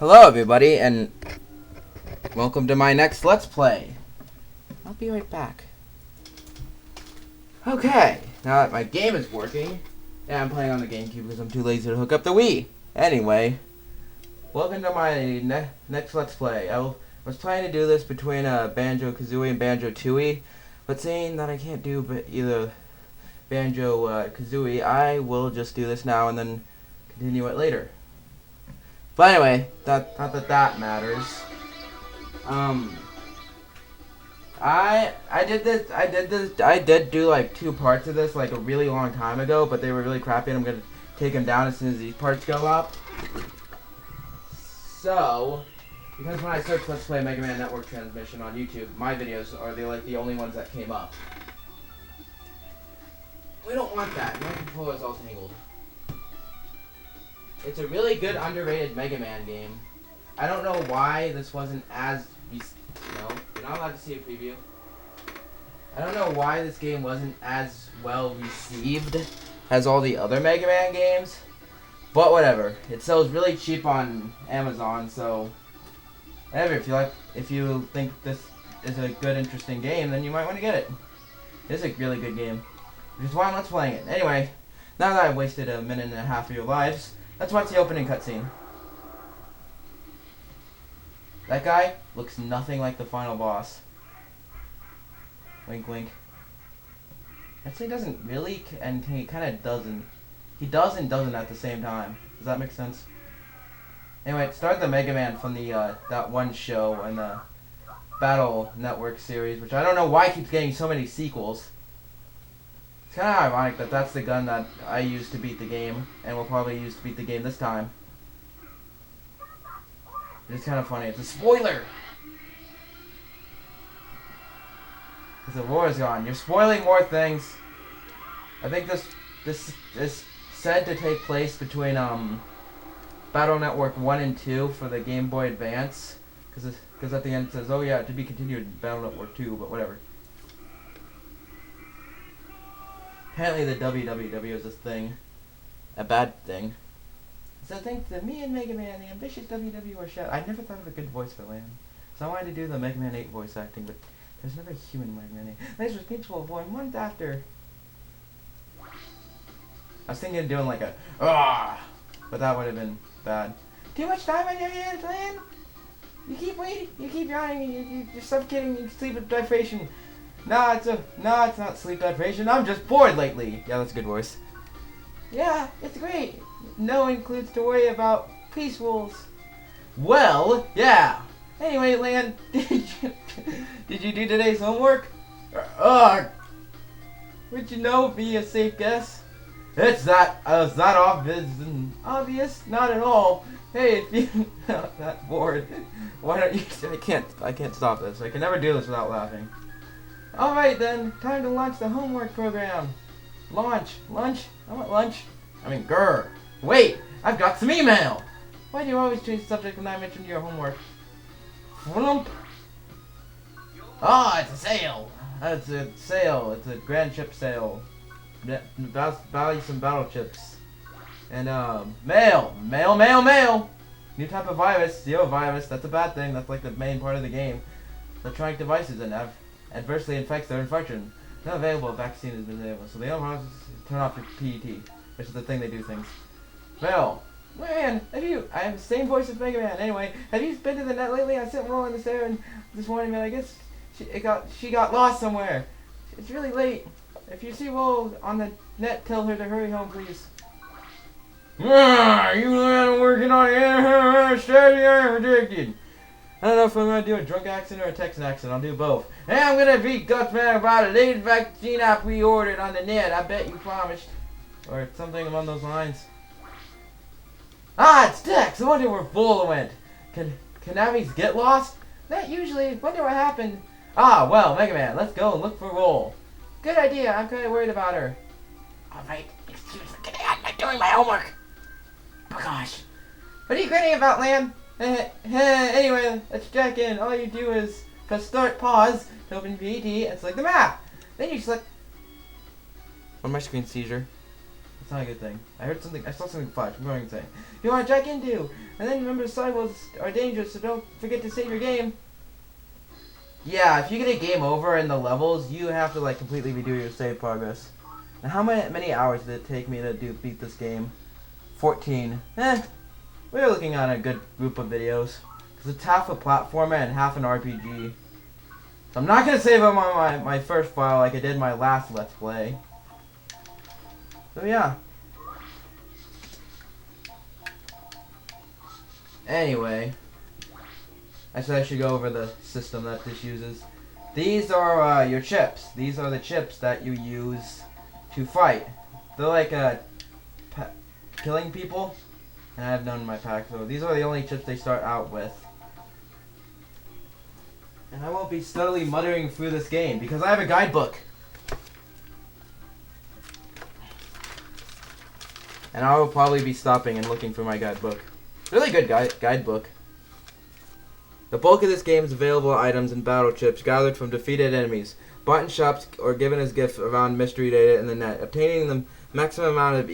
Hello everybody, and welcome to my next Let's Play. I'll be right back. Okay, now that my game is working, and I'm playing on the GameCube because I'm too lazy to hook up the Wii. Anyway, welcome to my next Let's Play. I was trying to do this between Banjo-Kazooie and Banjo-Tooie, but seeing that I can't do either Banjo-Kazooie, I will just do this now and then continue it later. But anyway, not that matters. I did do like 2 parts of this like a really long time ago, but they were really crappy, and I'm gonna take them down as soon as these parts go up. So, because when I searched Let's Play Mega Man Network Transmission on YouTube, my videos are the only ones that came up. We don't want that. My controller is all tangled. It's a really good, underrated Mega Man game. I don't know why this wasn't as... No, you're not allowed to see a preview. I don't know why this game wasn't as well received as all the other Mega Man games. But whatever. It sells really cheap on Amazon, so... Whatever, if you think this is a good, interesting game, then you might want to get it. It's a really good game. Which is why I'm Let's Playing it. Anyway, now that I've wasted a minute and a half of your lives, let's watch the opening cutscene. That guy looks nothing like the final boss. Wink, wink. Actually, doesn't really, and he kind of doesn't. He does and doesn't at the same time. Does that make sense? Anyway, it started the Mega Man from the that one show in the Battle Network series, which I don't know why keeps getting so many sequels. It's kind of ironic that that's the gun that I used to beat the game, and will probably use to beat the game this time. It's kind of funny. It's a spoiler! Because the war is gone. You're spoiling more things. I think this is said to take place between Battle Network 1 and 2 for the Game Boy Advance. Because at the end it says, oh yeah, to be continued in Battle Network 2, but whatever. Apparently the WWW is a thing. A bad thing. So thanks to me and Mega Man, the ambitious WW were shot. I never thought of a good voice for Land. So I wanted to do the Mega Man 8 voice acting, but there's never a human Mega Man 8. This was peaceful for 1 month after. I was thinking of doing like a but that would have been bad. Too much time on your hands, Land? You keep waiting, you keep yawning, you're suffocating, you sleep deprivation. No, it's not sleep deprivation. I'm just bored lately. Yeah, that's a good voice. Yeah, it's great. No one includes to worry about peace rules. Well, yeah. Anyway, Lan, did you do today's homework? Would you know? Be a safe guess. It's that obvious? Not at all. Hey, if you that bored, why don't you? I can't stop this. I can never do this without laughing. All right then, time to launch the homework program. Lunch. I want lunch. I mean, grr. Wait, I've got some email. Why do you always change the subject when I mention your homework? Flump. Oh, it's a sale. It's a sale. It's a grand chip sale. Buy some battle chips. And mail. New type of virus. Zero virus. That's a bad thing. That's like the main part of the game. Electronic devices and adversely infects their infection. No available vaccine has been available, so they don't want to turn off your PET, which is the thing they do things. Well, man, I have the same voice as Mega Man. Anyway, have you been to the net lately? I sent Roll in this air and this morning, man, I guess she got lost somewhere. It's really late. If you see Roll on the net, tell her to hurry home, please. You man working on it, predicted. I don't know if I'm going to do a drunk accent or a Texan accent. I'll do both. And I'm going to be Gutsman about a latest vaccine I pre-ordered on the net. I bet you promised. Or something along those lines. Ah, it's Dex. I wonder where Vola went. Can Navis get lost? Not usually. Wonder what happened. Ah, well, Mega Man, let's go and look for Roll. Good idea. I'm kind of worried about her. Alright, excuse me. I'm not doing my homework. Oh gosh. What are you grinning about, Lamb? Anyway, let's check in. All you do is press start pause to open PET and select the map. Then you select... On my screen seizure. That's not a good thing. I saw something flash. I'm going insane. You want to check into And then remember, sidewalls are dangerous, so don't forget to save your game. Yeah, if you get a game over in the levels, you have to like completely redo your save progress. Now, how many hours did it take me to beat this game? 14. We're looking at a good group of videos. Because it's half a platformer and half an RPG. So I'm not going to save them on my first file like I did my last Let's Play. So yeah. Anyway. I should go over the system that this uses. These are your chips. These are the chips that you use to fight. They're like killing people. And I have none in my pack, so these are the only chips they start out with. And I won't be steadily muttering through this game because I have a guidebook. And I will probably be stopping and looking for my guidebook. Really good guidebook. The bulk of this game is available items and battle chips gathered from defeated enemies, bought in shops or given as gifts around mystery data in the net. Obtaining the maximum amount of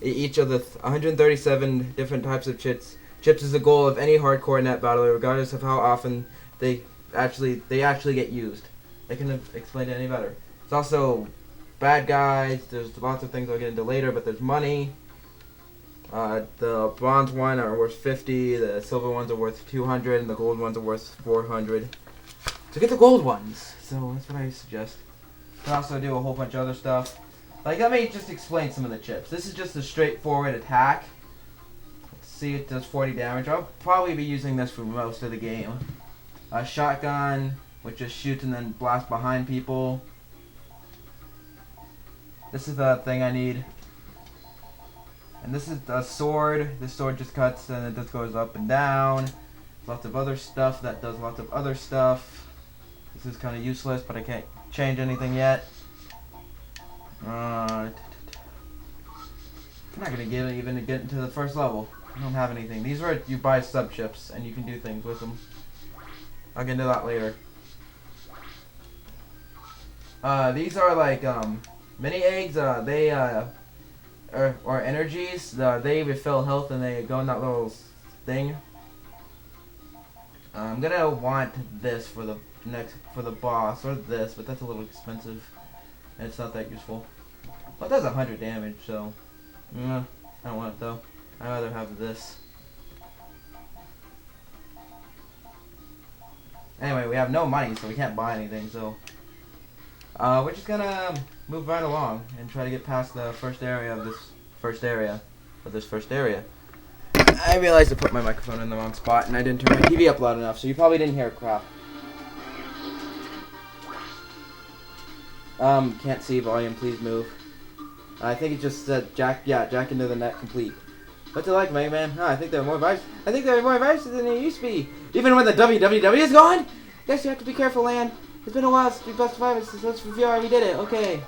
each of the 137 different types of chips is the goal of any hardcore net battler, regardless of how often they actually get used. They couldn't have explained it any better. It's also bad guys. There's lots of things I'll get into later, but there's money. The bronze ones are worth 50, the silver ones are worth 200, and the gold ones are worth 400. So get the gold ones. So that's what I suggest. You can also do a whole bunch of other stuff. Like, let me just explain some of the chips. This is just a straightforward attack. Let's see, it does 40 damage. I'll probably be using this for most of the game. A shotgun, which just shoots and then blasts behind people. This is the thing I need. And this is a sword. This sword just cuts and it just goes up and down. Lots of other stuff that does lots of other stuff. This is kind of useless, but I can't change anything yet. I'm not gonna even get into the first level. I don't have anything. These are you buy sub chips and you can do things with them. I'll get into that later. These are like mini eggs. They or energies. They refill health and they go in that little thing. I'm gonna want this for the boss, or this, but that's a little expensive and it's not that useful. Well, it does 100 damage, so I don't want it though. I'd rather have this. Anyway, we have no money, so we can't buy anything. So we're just gonna move right along and try to get past the first area of this first area. I realized I put my microphone in the wrong spot and I didn't turn my TV up loud enough, so you probably didn't hear crap. Can't see volume, please move. I think it just said jack into the net complete. What's it like, Megaman? Huh, I think there are more viruses. I think there are more viruses than there used to be. Even when the WWW is gone? Guess you have to be careful, Lan. It's been a while since we busted viruses. Let's review how we did it. Okay.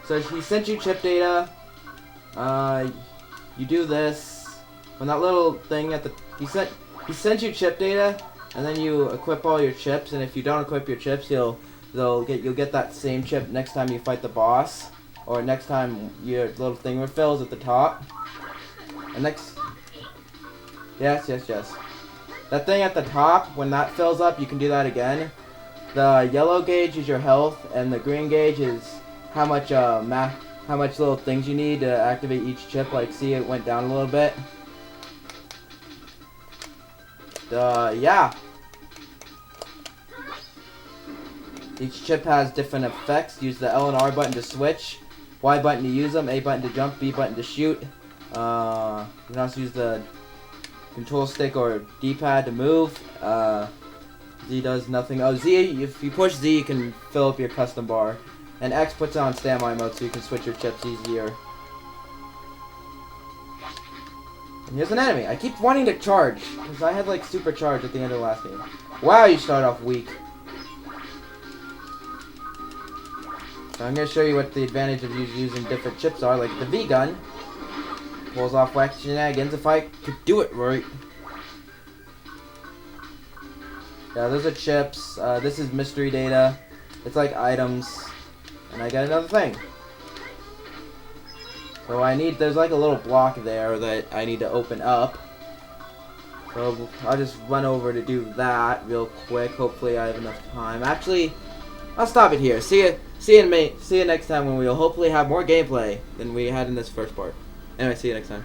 So he sent you chip data. You do this. When that little thing at the he sent you chip data, and then you equip all your chips. And if you don't equip your chips, you'll get that same chip next time you fight the boss, or next time your little thing refills at the top. And yes. That thing at the top, when that fills up, you can do that again. The yellow gauge is your health, and the green gauge is how much little things you need to activate each chip. Like, see, it went down a little bit. Yeah. Each chip has different effects. Use the L and R button to switch, Y button to use them, A button to jump, B button to shoot. You can also use the control stick or D-pad to move. Z does nothing. Oh, Z, if you push Z, you can fill up your custom bar. And X puts it on standby mode so you can switch your chips easier. And here's an enemy. I keep wanting to charge, because I had like super charge at the end of the last game. Wow, you start off weak. So I'm going to show you what the advantage of using different chips are. Like the V-gun pulls off wacky shenanigans if I could do it right. Yeah, those are chips. This is mystery data. It's like items. And I got another thing. So there's like a little block there that I need to open up. So I'll just run over to do that real quick. Hopefully I have enough time. Actually, I'll stop it here. See you next time when we'll hopefully have more gameplay than we had in this first part. Anyway, see you next time.